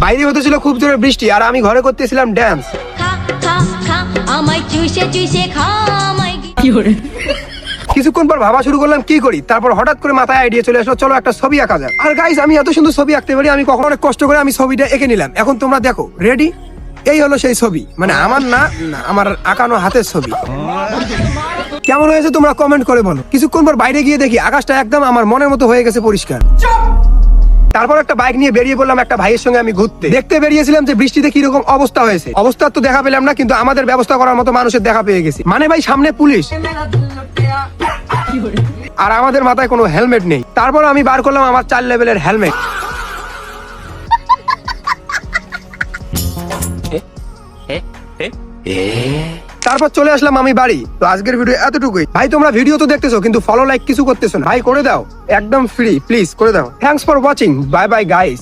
বাইরে হতেছিল খুব জোরে বৃষ্টি আর আমি ঘরে করতেছিলাম ড্যান্স। কিছুক্ষণ পর ভাবা শুরু করলাম কি করি, তারপর হঠাৎ করে মাথায় আইডিয়া চলে আসলো, চলো একটা ছবি আঁকা যাক। আর গাইস, আমি এত সুন্দর ছবি আঁকতে পারি, আমি কখনো অনেক কষ্ট করে আমি ছবিটা এঁকে নিলাম। এখন তোমরা দেখো, রেডি? এই হলো সেই ছবি, মানে আমার না, আমার আঁকানো হাতের ছবি। কেমন হয়েছে তোমরা কমেন্ট করে বলো। কিছুক্ষণ পর বাইরে গিয়ে দেখি আকাশটা একদম আমার মনের মতো হয়ে গেছে পরিষ্কার। তারপর একটা বাইক নিয়ে বেরিয়ে পড়লাম একটা ভাইয়ের সঙ্গে আমি ঘুরতে। দেখতে বেরিয়েছিলাম যে বৃষ্টিতে কিরকম অবস্থা হয়েছে। অবস্থার তো দেখা পেলাম না, কিন্তু আমাদের ব্যবস্থা করার মতো মানুষের দেখা পেয়ে গেছি। মানে ভাই, সামনে পুলিশ আর আমাদের মাথায় কোনো হেলমেট নেই। তারপর আমি বার করলাম আমার 4 লেভেলের হেলমেট। তারপর চলে আসলাম আমি বাড়ি। তো আজকের ভিডিও এতটুকুই। ভাই, তোমরা ভিডিও তো দেখতেছো কিন্তু ফলো লাইক কিছু করতেছো না। ভাই করে দাও, একদম ফ্রি, প্লিজ করে দাও। Thanks for watching, bye bye guys.